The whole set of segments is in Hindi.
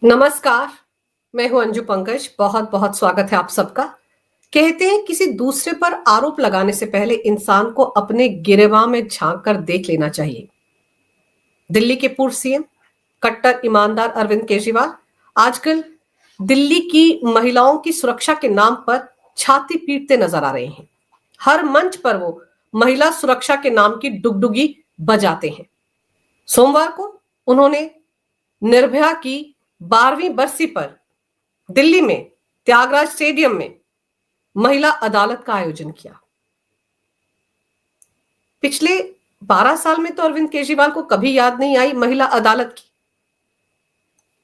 नमस्कार, मैं हूं अंजू पंकज। बहुत बहुत स्वागत है आप सबका। कहते हैं किसी दूसरे पर आरोप लगाने से पहले इंसान को अपने गिरेबान में झांक कर देख लेना चाहिए। दिल्ली के पूर्व सीएम कट्टर ईमानदार अरविंद केजरीवाल आजकल दिल्ली की महिलाओं की सुरक्षा के नाम पर छाती पीटते नजर आ रहे हैं। हर मंच पर वो महिला सुरक्षा के नाम की डुगडुगी बजाते हैं। सोमवार को उन्होंने निर्भया की 12वीं बरसी पर दिल्ली में त्यागराज स्टेडियम में महिला अदालत का आयोजन किया। पिछले 12 साल में तो अरविंद केजरीवाल को कभी याद नहीं आई महिला अदालत की।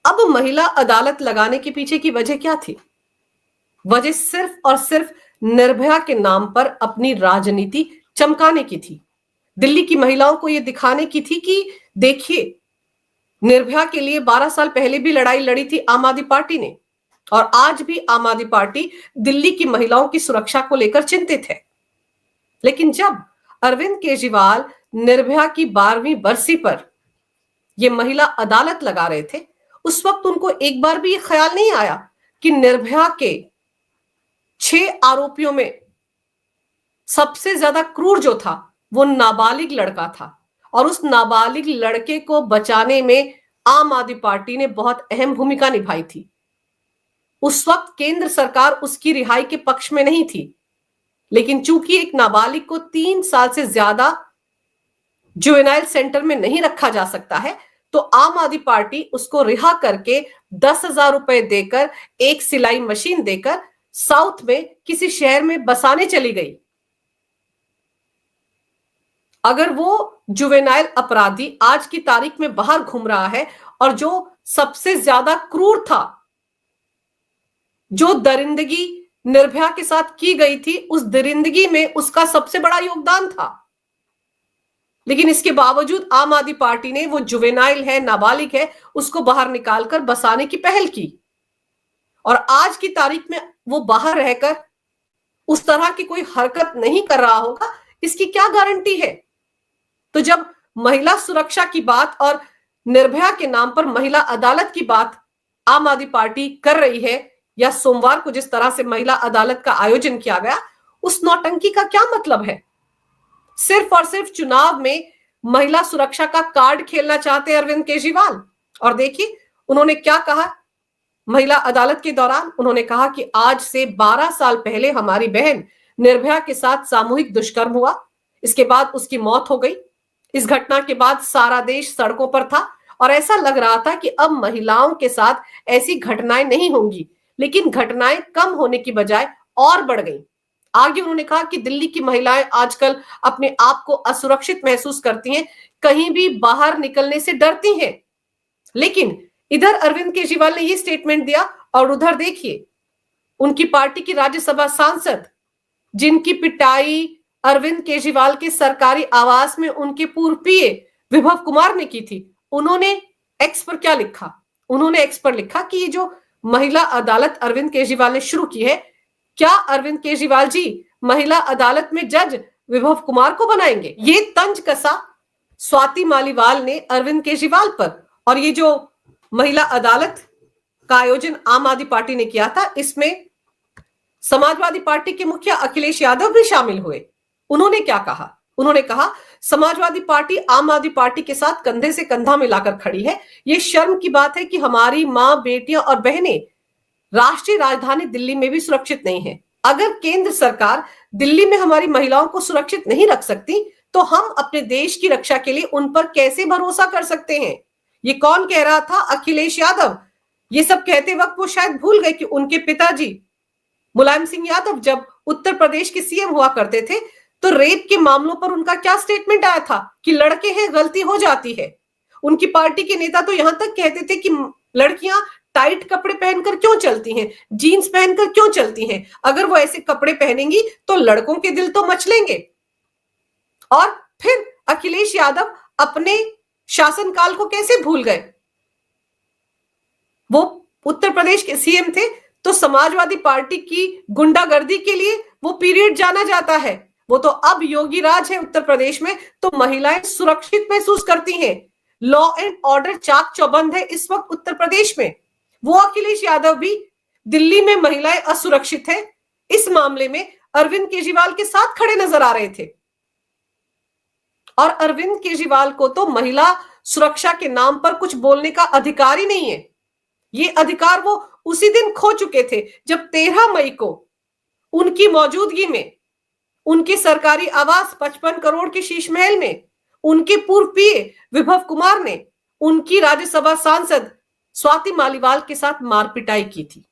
अब महिला अदालत लगाने के पीछे की वजह क्या थी? वजह सिर्फ और सिर्फ निर्भया के नाम पर अपनी राजनीति चमकाने की थी। दिल्ली की महिलाओं को यह दिखाने की थी कि देखिए, निर्भया के लिए 12 साल पहले भी लड़ाई लड़ी थी आम आदमी पार्टी ने, और आज भी आम आदमी पार्टी दिल्ली की महिलाओं की सुरक्षा को लेकर चिंतित है। लेकिन जब अरविंद केजरीवाल निर्भया की 12वीं बरसी पर यह महिला अदालत लगा रहे थे, उस वक्त उनको एक बार भी यह ख्याल नहीं आया कि निर्भया के 6 आरोपियों में सबसे ज्यादा क्रूर जो था वो नाबालिग लड़का था, और उस नाबालिग लड़के को बचाने में आम आदमी पार्टी ने बहुत अहम भूमिका निभाई थी। उस वक्त केंद्र सरकार उसकी रिहाई के पक्ष में नहीं थी, लेकिन चूंकि एक नाबालिग को 3 साल से ज्यादा जुवेनाइल सेंटर में नहीं रखा जा सकता है, तो आम आदमी पार्टी उसको रिहा करके 10,000 रुपए देकर, एक सिलाई मशीन देकर साउथ में किसी शहर में बसाने चली गई। अगर वो जुवेनाइल अपराधी आज की तारीख में बाहर घूम रहा है और जो सबसे ज्यादा क्रूर था, जो दरिंदगी निर्भया के साथ की गई थी, उस दरिंदगी में उसका सबसे बड़ा योगदान था, लेकिन इसके बावजूद आम आदमी पार्टी ने वो जुवेनाइल है, नाबालिग है, उसको बाहर निकालकर बसाने की पहल की। और आज की तारीख में वो बाहर रहकर उस तरह की कोई हरकत नहीं कर रहा होगा, इसकी क्या गारंटी है? तो जब महिला सुरक्षा की बात और निर्भया के नाम पर महिला अदालत की बात आम आदमी पार्टी कर रही है, या सोमवार को जिस तरह से महिला अदालत का आयोजन किया गया, उस नौटंकी का क्या मतलब है? सिर्फ और सिर्फ चुनाव में महिला सुरक्षा का कार्ड खेलना चाहते हैं अरविंद केजरीवाल। और देखिए उन्होंने क्या कहा महिला अदालत के दौरान। उन्होंने कहा कि आज से 12 साल पहले हमारी बहन निर्भया के साथ सामूहिक दुष्कर्म हुआ, इसके बाद उसकी मौत हो गई। इस घटना के बाद सारा देश सड़कों पर था और ऐसा लग रहा था कि अब महिलाओं के साथ ऐसी घटनाएं नहीं होंगी, लेकिन घटनाएं कम होने की बजाय और बढ़ गई। आगे उन्होंने कहा कि दिल्ली की महिलाएं आजकल अपने आप को असुरक्षित महसूस करती हैं, कहीं भी बाहर निकलने से डरती हैं। लेकिन इधर अरविंद केजरीवाल ने यह स्टेटमेंट दिया और उधर देखिए उनकी पार्टी की राज्यसभा सांसद, जिनकी पिटाई अरविंद केजरीवाल के सरकारी आवास में उनके पूर्व पीए विभव कुमार ने की थी, उन्होंने एक्स पर क्या लिखा? उन्होंने एक्स पर लिखा कि ये जो महिला अदालत अरविंद केजरीवाल ने शुरू की है, क्या अरविंद केजरीवाल जी महिला अदालत में जज विभव कुमार को बनाएंगे? ये तंज कसा स्वाति मालीवाल ने अरविंद केजरीवाल पर। और ये जो महिला अदालत का आयोजन आम आदमी पार्टी ने किया था, इसमें समाजवादी पार्टी के मुखिया अखिलेश यादव भी शामिल हुए। उन्होंने क्या कहा? उन्होंने कहा समाजवादी पार्टी आम आदमी पार्टी के साथ कंधे से कंधा मिलाकर खड़ी है। ये शर्म की बात है कि हमारी मां, बेटियां और बहनें राष्ट्रीय राजधानी दिल्ली में भी सुरक्षित नहीं है। अगर केंद्र सरकार दिल्ली में हमारी महिलाओं को सुरक्षित नहीं रख सकती, तो हम अपने देश की रक्षा के लिए उन पर कैसे भरोसा कर सकते हैं? ये कौन कह रहा था? अखिलेश यादव। ये सब कहते वक्त वो शायद भूल गए कि उनके पिताजी मुलायम सिंह यादव जब उत्तर प्रदेश के सीएम हुआ करते थे, तो रेप के मामलों पर उनका क्या स्टेटमेंट आया था कि लड़के हैं, गलती हो जाती है। उनकी पार्टी के नेता तो यहां तक कहते थे कि लड़कियां टाइट कपड़े पहनकर क्यों चलती हैं, जीन्स पहनकर क्यों चलती हैं? अगर वो ऐसे कपड़े पहनेंगी तो लड़कों के दिल तो मचलेंगे। और फिर अखिलेश यादव अपने शासनकाल को कैसे भूल गए? वो उत्तर प्रदेश के सीएम थे, तो समाजवादी पार्टी की गुंडागर्दी के लिए वो पीरियड जाना जाता है। वो तो अब योगी राज है उत्तर प्रदेश में, तो महिलाएं सुरक्षित महसूस करती हैं। लॉ एंड ऑर्डर चाक चौबंद है इस वक्त उत्तर प्रदेश में। वो अखिलेश यादव भी दिल्ली में महिलाएं असुरक्षित है इस मामले में अरविंद केजरीवाल के साथ खड़े नजर आ रहे थे। और अरविंद केजरीवाल को तो महिला सुरक्षा के नाम पर कुछ बोलने का अधिकार ही नहीं है। ये अधिकार वो उसी दिन खो चुके थे जब 13 मई को उनकी मौजूदगी में उनके सरकारी आवास 55 करोड़ के शीश महल में उनके पूर्व पीए विभव कुमार ने उनकी राज्यसभा सांसद स्वाति मालीवाल के साथ मारपिटाई की थी।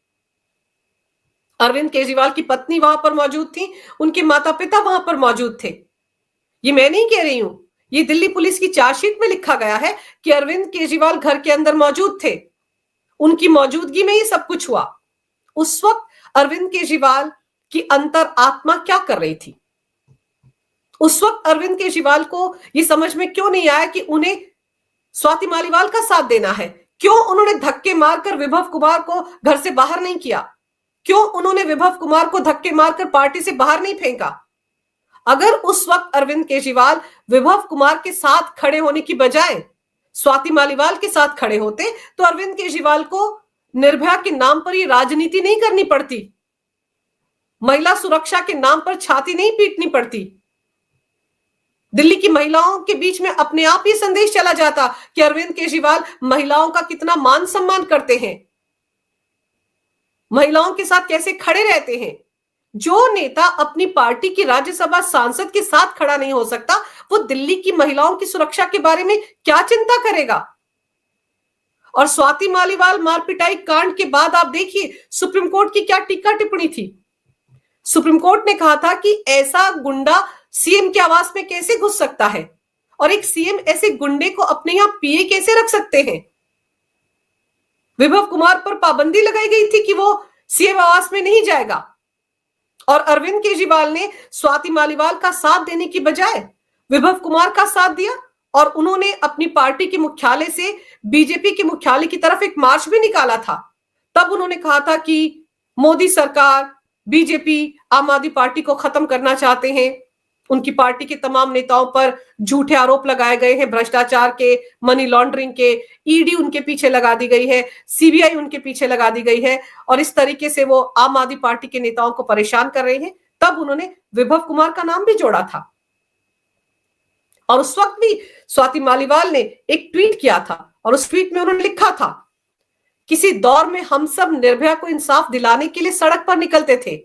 अरविंद केजरीवाल की पत्नी वहां पर मौजूद थी, उनके माता पिता वहां पर मौजूद थे। ये मैं नहीं कह रही हूं, ये दिल्ली पुलिस की चार्जशीट में लिखा गया है कि अरविंद केजरीवाल घर के अंदर मौजूद थे, उनकी मौजूदगी में ही सब कुछ हुआ। उस वक्त अरविंद केजरीवाल की अंतर आत्मा क्या कर रही थी? उस वक्त अरविंद केजरीवाल को यह समझ में क्यों नहीं आया कि उन्हें स्वाति मालीवाल का साथ देना है? क्यों उन्होंने धक्के मारकर विभव कुमार को घर से बाहर नहीं किया? क्यों उन्होंने विभव कुमार को धक्के मारकर पार्टी से बाहर नहीं फेंका? अगर उस वक्त अरविंद केजरीवाल विभव कुमार के साथ खड़े होने की बजाय स्वाति मालीवाल के साथ खड़े होते तो अरविंद केजरीवाल को निर्भया के नाम पर ये राजनीति नहीं करनी पड़ती, महिला सुरक्षा के नाम पर छाती नहीं पीटनी पड़ती। दिल्ली की महिलाओं के बीच में अपने आप ही संदेश चला जाता कि अरविंद केजरीवाल महिलाओं का कितना मान सम्मान करते हैं, महिलाओं के साथ कैसे खड़े रहते हैं। जो नेता अपनी पार्टी की राज्यसभा सांसद के साथ खड़ा नहीं हो सकता, वो दिल्ली की महिलाओं की सुरक्षा के बारे में क्या चिंता करेगा? और स्वाति मालीवाल मारपिटाई कांड के बाद आप देखिए सुप्रीम कोर्ट की क्या टीका टिप्पणी थी। सुप्रीम कोर्ट ने कहा था कि ऐसा गुंडा सीएम के आवास में कैसे घुस सकता है और एक सीएम ऐसे गुंडे को अपने यहां पीए कैसे रख सकते हैं। विभव कुमार पर पाबंदी लगाई गई थी कि वो सीएम आवास में नहीं जाएगा और अरविंद केजरीवाल ने स्वाति मालीवाल का साथ देने की बजाय विभव कुमार का साथ दिया और उन्होंने अपनी पार्टी के मुख्यालय से बीजेपी के मुख्यालय की तरफ एक मार्च भी निकाला था। तब उन्होंने कहा था कि मोदी सरकार, बीजेपी, आम आदमी पार्टी को खत्म करना चाहते हैं। उनकी पार्टी के तमाम नेताओं पर झूठे आरोप लगाए गए हैं, भ्रष्टाचार के, मनी लॉन्ड्रिंग के, ईडी उनके पीछे लगा दी गई है, सीबीआई उनके पीछे लगा दी गई है और इस तरीके से वो आम आदमी पार्टी के नेताओं को परेशान कर रहे हैं। तब उन्होंने विभव कुमार का नाम भी जोड़ा था और उस वक्त भी स्वाति मालीवाल ने एक ट्वीट किया था और उस ट्वीट में उन्होंने लिखा था, किसी दौर में हम सब निर्भया को इंसाफ दिलाने के लिए सड़क पर निकलते थे,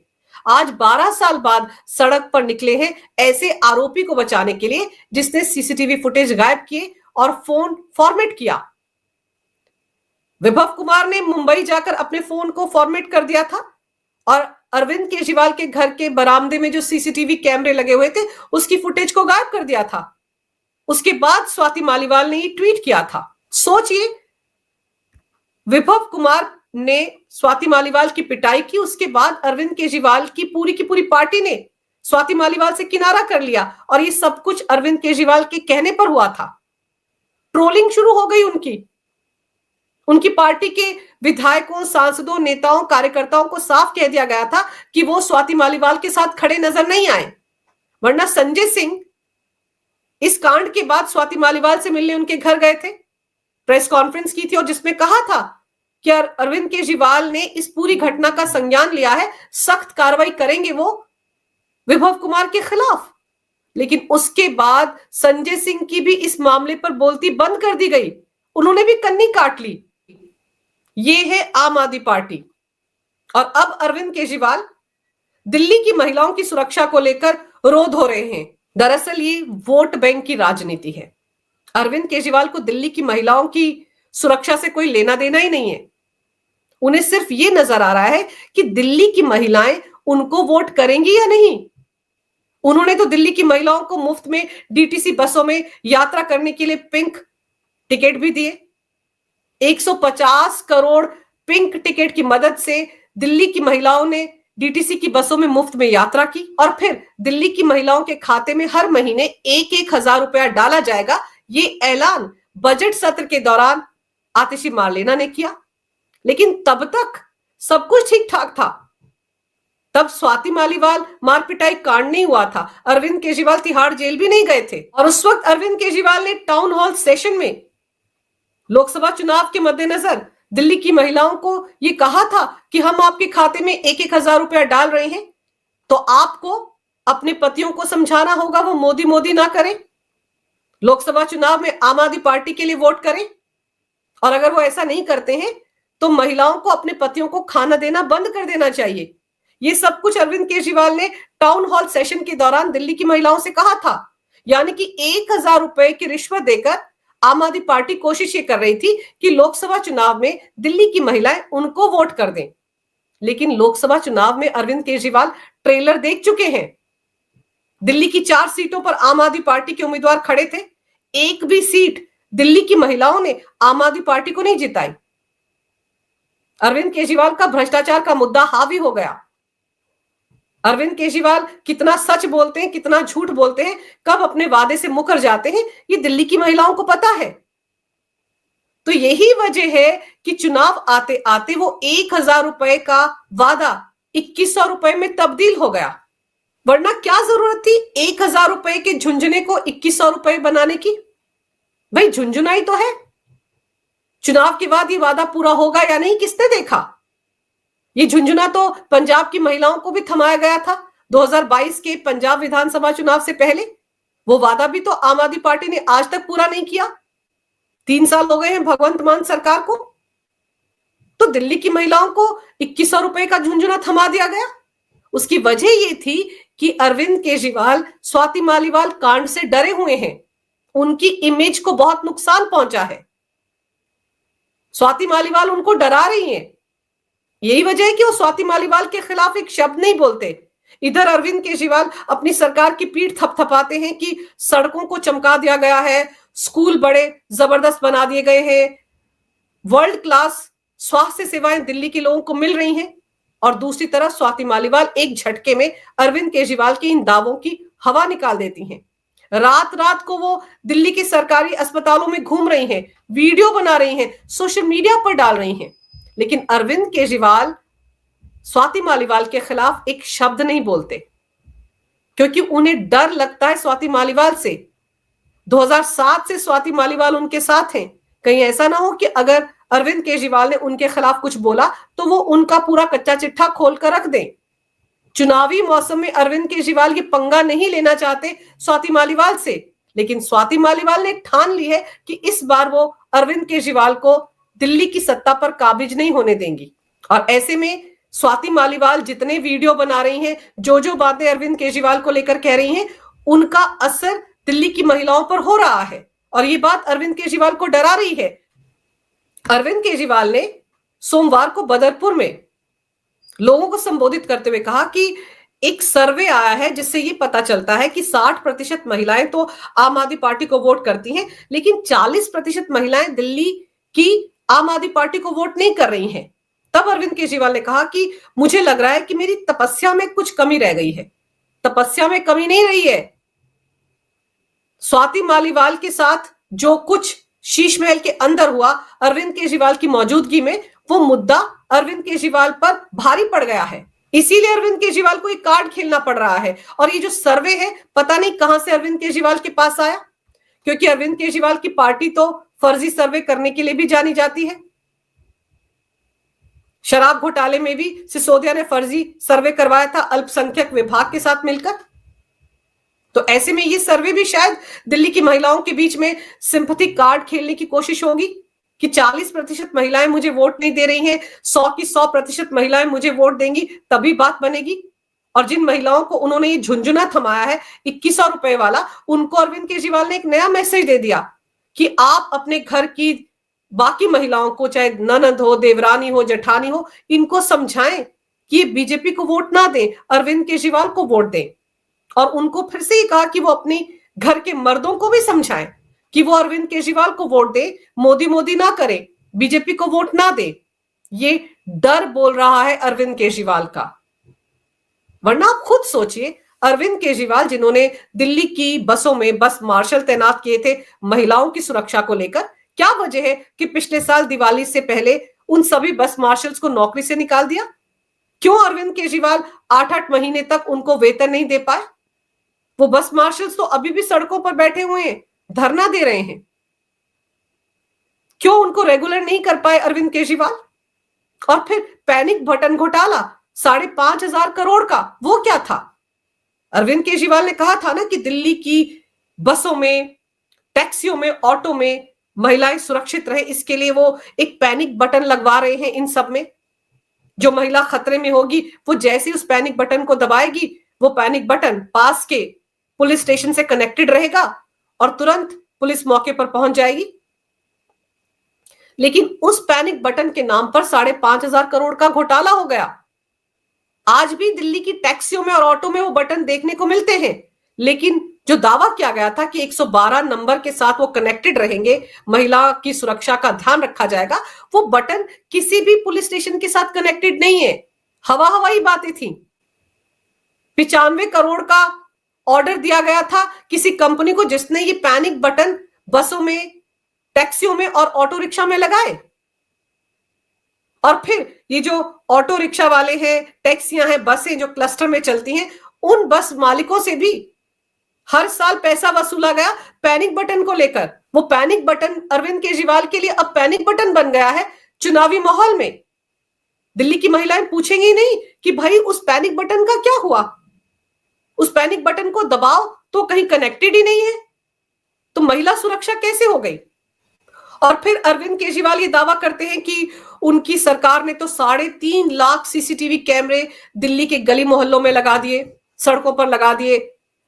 आज 12 साल बाद सड़क पर निकले हैं ऐसे आरोपी को बचाने के लिए जिसने सीसीटीवी फुटेज गायब किए और फोन फॉर्मेट किया। विभव कुमार ने मुंबई जाकर अपने फोन को फॉर्मेट कर दिया था और अरविंद केजरीवाल के घर के बरामदे में जो सीसीटीवी कैमरे लगे हुए थे उसकी फुटेज को गायब कर दिया था। उसके बाद स्वाति मालीवाल ने ये ट्वीट किया था। सोचिए, विभव कुमार ने स्वाति मालीवाल की पिटाई की, उसके बाद अरविंद केजरीवाल की पूरी पार्टी ने स्वाति मालीवाल से किनारा कर लिया और ये सब कुछ अरविंद केजरीवाल के कहने पर हुआ था। ट्रोलिंग शुरू हो गई उनकी पार्टी के विधायकों, सांसदों, नेताओं, कार्यकर्ताओं को साफ कह दिया गया था कि वो स्वाति मालीवाल के साथ खड़े नजर नहीं आए। वरना संजय सिंह इस कांड के बाद स्वाति मालीवाल से मिलने उनके घर गए थे, प्रेस कॉन्फ्रेंस की थी और जिसमें कहा था कि अरविंद केजरीवाल ने इस पूरी घटना का संज्ञान लिया है, सख्त कार्रवाई करेंगे वो विभव कुमार के खिलाफ। लेकिन उसके बाद संजय सिंह की भी इस मामले पर बोलती बंद कर दी गई, उन्होंने भी कन्नी काट ली। ये है आम आदमी पार्टी। और अब अरविंद केजरीवाल दिल्ली की महिलाओं की सुरक्षा को लेकर रोध हो रहे हैं। दरअसल ये वोट बैंक की राजनीति है। अरविंद केजरीवाल को दिल्ली की महिलाओं की सुरक्षा से कोई लेना देना ही नहीं है। उन्हें सिर्फ ये नजर आ रहा है कि दिल्ली की महिलाएं उनको वोट करेंगी या नहीं। उन्होंने तो दिल्ली की महिलाओं को मुफ्त में डीटीसी बसों में यात्रा करने के लिए पिंक टिकट भी दिए। 150 करोड़ पिंक टिकट की मदद से दिल्ली की महिलाओं ने डीटीसी की बसों में मुफ्त में यात्रा की और फिर दिल्ली की महिलाओं के खाते में हर महीने 1,000 रुपया डाला जाएगा। ये ऐलान बजट सत्र के दौरान आतिशी मार्लेना ने किया। लेकिन तब तक सब कुछ ठीक ठाक था। तब स्वाति मालीवाल मारपिटाई कांड नहीं हुआ था, अरविंद केजरीवाल तिहाड़ जेल भी नहीं गए थे और उस वक्त अरविंद केजरीवाल ने टाउन हॉल सेशन में लोकसभा चुनाव के मद्देनजर दिल्ली की महिलाओं को ये कहा था कि हम आपके खाते में 1,000 रुपया डाल रहे हैं, तो आपको अपने पतियों को समझाना होगा वो मोदी मोदी ना करें, लोकसभा चुनाव में आम आदमी पार्टी के लिए वोट करें। और अगर वो ऐसा नहीं करते हैं तो महिलाओं को अपने पतियों को खाना देना बंद कर देना चाहिए। ये सब कुछ अरविंद केजरीवाल ने टाउन हॉल सेशन के दौरान दिल्ली की महिलाओं से कहा था। यानी कि 1,000 रुपए की रिश्वत देकर आम आदमी पार्टी कोशिश ये कर रही थी कि लोकसभा चुनाव में दिल्ली की महिलाएं उनको वोट कर दें। लेकिन लोकसभा चुनाव में अरविंद केजरीवाल ट्रेलर देख चुके हैं। दिल्ली की 4 सीटों पर आम आदमी पार्टी के उम्मीदवार खड़े थे, एक भी सीट दिल्ली की महिलाओं ने आम आदमी पार्टी को नहीं जिताई। अरविंद केजरीवाल का भ्रष्टाचार का मुद्दा हावी हो गया। अरविंद केजरीवाल कितना सच बोलते हैं, कितना झूठ बोलते हैं, कब अपने वादे से मुकर जाते हैं, ये दिल्ली की महिलाओं को पता है। तो यही वजह है कि चुनाव आते आते वो 1,000 रुपए का वादा 2,100 रुपए में तब्दील हो गया। वरना क्या जरूरत थी 1,000 रुपए के झुंझुने को 2,100 रुपए बनाने की? भाई झुंझुना ही तो है। चुनाव के बाद ये वादा पूरा होगा या नहीं किसने देखा? ये झुंझुना तो पंजाब की महिलाओं को भी थमाया गया था 2022 के पंजाब विधानसभा चुनाव से पहले। वो वादा भी तो आम आदमी पार्टी ने आज तक पूरा नहीं किया। 3 साल हो गए हैं भगवंत मान सरकार को। तो दिल्ली की महिलाओं को 2,100 रुपए का झुंझुना थमा दिया गया। उसकी वजह ये थी कि अरविंद केजरीवाल स्वाति मालीवाल कांड से डरे हुए हैं। उनकी इमेज को बहुत नुकसान पहुंचा है। स्वाति मालीवाल उनको डरा रही हैं। यही वजह है कि वो स्वाति मालीवाल के खिलाफ एक शब्द नहीं बोलते। इधर अरविंद केजरीवाल अपनी सरकार की पीठ थपथपाते हैं कि सड़कों को चमका दिया गया है, स्कूल बड़े जबरदस्त बना दिए गए हैं, वर्ल्ड क्लास स्वास्थ्य सेवाएं दिल्ली के लोगों को मिल रही हैं। और दूसरी तरफ स्वाति मालीवाल एक झटके में अरविंद केजरीवाल के इन दावों की हवा निकाल देती हैं। रात रात को वो दिल्ली के सरकारी अस्पतालों में घूम रही हैं, वीडियो बना रही हैं, सोशल मीडिया पर डाल रही हैं। लेकिन अरविंद केजरीवाल स्वाति मालीवाल के खिलाफ एक शब्द नहीं बोलते, क्योंकि उन्हें डर लगता है स्वाति मालीवाल से। 2007 से स्वाति मालीवाल उनके साथ हैं। कहीं ऐसा ना हो कि अगर अरविंद केजरीवाल ने उनके खिलाफ कुछ बोला तो वो उनका पूरा कच्चा चिट्ठा खोल कर रख दें। चुनावी मौसम में अरविंद केजरीवाल ये पंगा नहीं लेना चाहते स्वाति मालीवाल से, लेकिन स्वाति मालीवाल ने ठान ली है कि इस बार वो अरविंद केजरीवाल को दिल्ली की सत्ता पर काबिज नहीं होने देंगी। और ऐसे में स्वाति मालीवाल जितने वीडियो बना रही हैं, जो जो बातें अरविंद केजरीवाल को लेकर कह रही हैं, उनका असर दिल्ली की महिलाओं पर हो रहा है। और ये बात अरविंद केजरीवाल को डरा रही है। अरविंद केजरीवाल ने सोमवार को बदरपुर में लोगों को संबोधित करते हुए कहा कि एक सर्वे आया है जिससे ये पता चलता है कि 60% महिलाएं तो आम आदमी पार्टी को वोट करती हैं, लेकिन 40% महिलाएं दिल्ली की आम आदमी पार्टी को वोट नहीं कर रही हैं। तब अरविंद केजरीवाल ने कहा कि मुझे लग रहा है कि मेरी तपस्या में कुछ कमी रह गई है। तपस्या में कमी नहीं रही है। स्वाति मालीवाल के साथ जो कुछ शीश महल के अंदर हुआ अरविंद केजरीवाल की मौजूदगी में, वो मुद्दा अरविंद केजरीवाल पर भारी पड़ गया है। इसीलिए अरविंद केजरीवाल को एक कार्ड खेलना पड़ रहा है। और ये जो सर्वे है, पता नहीं कहां से अरविंद केजरीवाल के पास आया, क्योंकि अरविंद केजरीवाल की पार्टी तो फर्जी सर्वे करने के लिए भी जानी जाती है। शराब घोटाले में भी सिसोदिया ने फर्जी सर्वे करवाया था अल्पसंख्यक विभाग के साथ मिलकर। तो ऐसे में ये सर्वे भी शायद दिल्ली की महिलाओं के बीच में सिंपैथी कार्ड खेलने की कोशिश होगी कि 40% महिलाएं मुझे वोट नहीं दे रही हैं, 100 की 100% महिलाएं मुझे वोट देंगी तभी बात बनेगी। और जिन महिलाओं को उन्होंने ये झुंझुना थमाया है 2,100 रुपए वाला, उनको अरविंद केजरीवाल ने एक नया मैसेज दे दिया कि आप अपने घर की बाकी महिलाओं को, चाहे ननद हो, देवरानी हो, जेठानी हो, इनको समझाएं कि बीजेपी को वोट ना दें, अरविंद केजरीवाल को वोट दें। और उनको फिर से ही कहा कि वो अपनी घर के मर्दों को भी समझाएं कि वो अरविंद केजरीवाल को वोट दे, मोदी मोदी ना करे, बीजेपी को वोट ना दे। ये डर बोल रहा है अरविंद केजरीवाल का। वरना आप खुद सोचिए, अरविंद केजरीवाल जिन्होंने दिल्ली की बसों में बस मार्शल तैनात किए थे महिलाओं की सुरक्षा को लेकर, क्या वजह है कि पिछले साल दिवाली से पहले उन सभी बस मार्शल्स को नौकरी से निकाल दिया? क्यों अरविंद केजरीवाल 8-8 महीने तक उनको वेतन नहीं दे पाए? वो बस मार्शल्स तो अभी भी सड़कों पर बैठे हुए हैं, धरना दे रहे हैं। क्यों उनको रेगुलर नहीं कर पाए अरविंद केजरीवाल? और फिर पैनिक बटन घोटाला 5,500 करोड़ का, वो क्या था? अरविंद केजरीवाल ने कहा था ना कि दिल्ली की बसों में, टैक्सियों में, ऑटो में महिलाएं सुरक्षित रहे, इसके लिए वो एक पैनिक बटन लगवा रहे हैं इन सब में। जो महिला खतरे में होगी वो जैसे उस पैनिक बटन को दबाएगी, वो पैनिक बटन पास के पुलिस स्टेशन से कनेक्टेड रहेगा और तुरंत पुलिस मौके पर पहुंच जाएगी। लेकिन उस पैनिक बटन के नाम पर 5,500 करोड़ का घोटाला हो गया। आज भी दिल्ली की टैक्सियों में और ऑटो में वो बटन देखने को मिलते हैं, लेकिन जो दावा किया गया था कि 112 नंबर के साथ वो कनेक्टेड रहेंगे, महिला की सुरक्षा का ध्यान रखा जाएगा, वो बटन किसी भी पुलिस स्टेशन के साथ कनेक्टेड नहीं है। हवाई बातें थी। 95 करोड़ का ऑर्डर दिया गया था किसी कंपनी को जिसने ये पैनिक बटन बसों में, टैक्सियों में और ऑटो रिक्शा में लगाए। और फिर ये जो ऑटो रिक्शा वाले हैं, टैक्सियां हैं, बसें जो क्लस्टर में चलती हैं, उन बस मालिकों से भी हर साल पैसा वसूला गया पैनिक बटन को लेकर। वो पैनिक बटन अरविंद केजरीवाल के लिए अब पैनिक बटन बन गया है चुनावी माहौल में। दिल्ली की महिलाएं पूछेंगी नहीं कि भाई उस पैनिक बटन का क्या हुआ, उस पैनिक बटन को दबाओ तो कहीं कनेक्टेड ही नहीं है, तो महिला सुरक्षा कैसे हो गई? और फिर अरविंद केजरीवाल ये दावा करते हैं कि उनकी सरकार ने तो 3.5 लाख सीसीटीवी कैमरे दिल्ली के गली मोहल्लों में लगा दिए, सड़कों पर लगा दिए,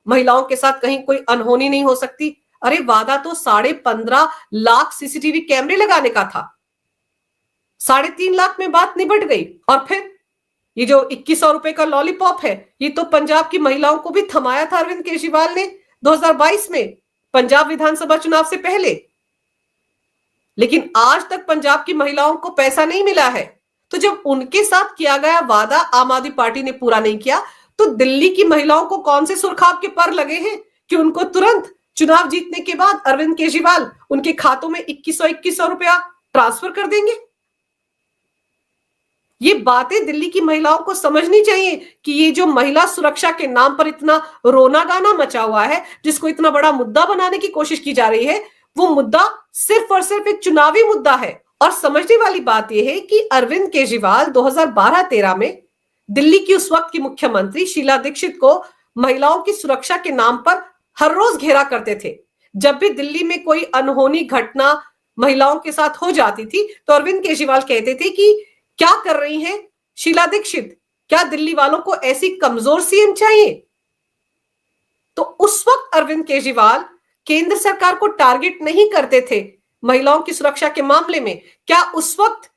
महिलाओं के साथ कहीं कोई अनहोनी नहीं हो सकती। अरे वादा तो 15.5 लाख सीसीटीवी कैमरे लगाने का था, 3.5 लाख में बात निबट गई। और फिर ये जो 2100 रुपए का लॉलीपॉप है, ये तो पंजाब की महिलाओं को भी थमाया था अरविंद केजरीवाल ने 2022 में, पंजाब विधानसभा चुनाव से पहले। लेकिन आज तक पंजाब की महिलाओं को पैसा नहीं मिला है। तो जब उनके साथ किया गया वादा आम आदमी पार्टी ने पूरा नहीं किया, तो दिल्ली की महिलाओं को कौन से सुरखाब के पर लगे हैं कि उनको तुरंत चुनाव जीतने के बाद अरविंद केजरीवाल उनके खातों में 2100 रुपया ट्रांसफर कर देंगे? ये बातें दिल्ली की महिलाओं को समझनी चाहिए कि ये जो महिला सुरक्षा के नाम पर इतना रोना गाना मचा हुआ है, जिसको इतना बड़ा मुद्दा बनाने की कोशिश की जा रही है, वो मुद्दा सिर्फ और सिर्फ एक चुनावी मुद्दा है। और समझने वाली बात यह है कि अरविंद केजरीवाल 2012-13 में दिल्ली की उस वक्त की मुख्यमंत्री शीला दीक्षित को महिलाओं की सुरक्षा के नाम पर हर रोज घेरा करते थे। जब भी दिल्ली में कोई अनहोनी घटना महिलाओं के साथ हो जाती थी तो अरविंद केजरीवाल कहते थे कि क्या कर रही हैं शीला दीक्षित, क्या दिल्ली वालों को ऐसी कमजोर सीएम चाहिए? तो उस वक्त अरविंद केजरीवाल केंद्र सरकार को टारगेट नहीं करते थे महिलाओं की सुरक्षा के मामले में। क्या उस वक्त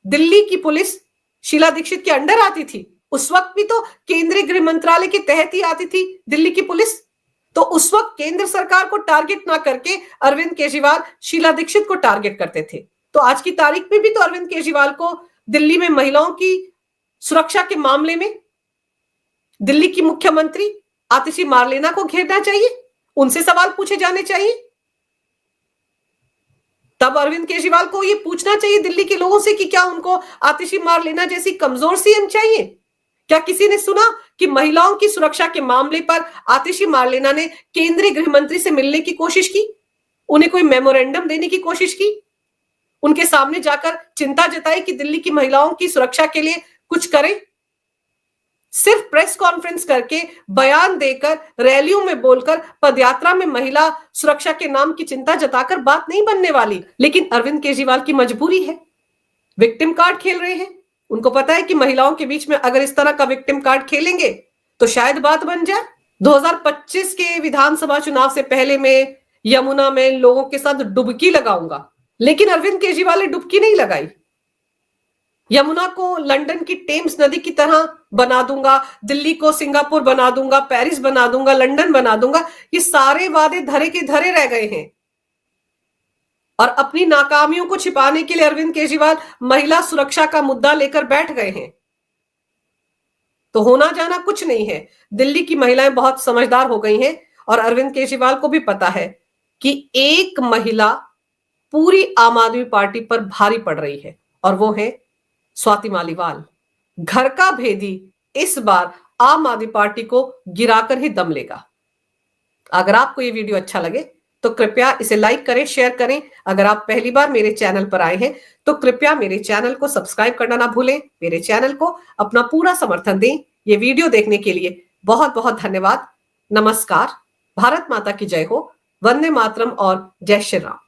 दिल्ली की पुलिस शीला दीक्षित के अंडर आती थी? उस वक्त भी तो केंद्रीय गृह मंत्रालय के तहत ही आती थी दिल्ली की पुलिस। तो उस वक्त केंद्र सरकार को टारगेट ना करके अरविंद केजरीवाल शीला दीक्षित को टारगेट करते थे। तो आज की तारीख में भी तो अरविंद केजरीवाल को दिल्ली में महिलाओं की सुरक्षा के मामले में दिल्ली की मुख्यमंत्री आतिशी मार्लेना को घेरना चाहिए, उनसे सवाल पूछे जाने चाहिए। तब अरविंद केजरीवाल को यह पूछना चाहिए दिल्ली के लोगों से कि क्या उनको आतिशी मार्लेना जैसी कमजोर सीएम चाहिए? क्या किसी ने सुना कि महिलाओं की सुरक्षा के मामले पर आतिशी मार्लेना ने केंद्रीय गृह मंत्री से मिलने की कोशिश की, उन्हें कोई मेमोरेंडम देने की कोशिश की, उनके सामने जाकर चिंता जताई कि दिल्ली की महिलाओं की सुरक्षा के लिए कुछ करें? सिर्फ प्रेस कॉन्फ्रेंस करके, बयान देकर, रैलियों में बोलकर, पदयात्रा में महिला सुरक्षा के नाम की चिंता जताकर बात नहीं बनने वाली। लेकिन अरविंद केजरीवाल की मजबूरी है, विक्टिम कार्ड खेल रहे हैं। उनको पता है कि महिलाओं के बीच में अगर इस तरह का विक्टिम कार्ड खेलेंगे तो शायद बात बन जाए। 2025 के विधानसभा चुनाव से पहले मैं यमुना में लोगों के साथ डुबकी लगाऊंगा, लेकिन अरविंद केजरीवाल ने डुबकी नहीं लगाई। यमुना को लंदन की टेम्स नदी की तरह बना दूंगा, दिल्ली को सिंगापुर बना दूंगा, पेरिस बना दूंगा, लंदन बना दूंगा, ये सारे वादे धरे के धरे रह गए हैं। और अपनी नाकामियों को छिपाने के लिए अरविंद केजरीवाल महिला सुरक्षा का मुद्दा लेकर बैठ गए हैं। तो होना जाना कुछ नहीं है। दिल्ली की महिलाएं बहुत समझदार हो गई हैं और अरविंद केजरीवाल को भी पता है कि एक महिला पूरी आम आदमी पार्टी पर भारी पड़ रही है और वो है स्वाति मालीवाल। घर का भेदी इस बार आम आदमी पार्टी को गिराकर ही दम लेगा। अगर आपको ये वीडियो अच्छा लगे तो कृपया इसे लाइक करें, शेयर करें। अगर आप पहली बार मेरे चैनल पर आए हैं तो कृपया मेरे चैनल को सब्सक्राइब करना ना भूलें। मेरे चैनल को अपना पूरा समर्थन दें। ये वीडियो देखने के लिए बहुत बहुत धन्यवाद। नमस्कार। भारत माता की जय हो। वंदे मातरम और जय श्री राम।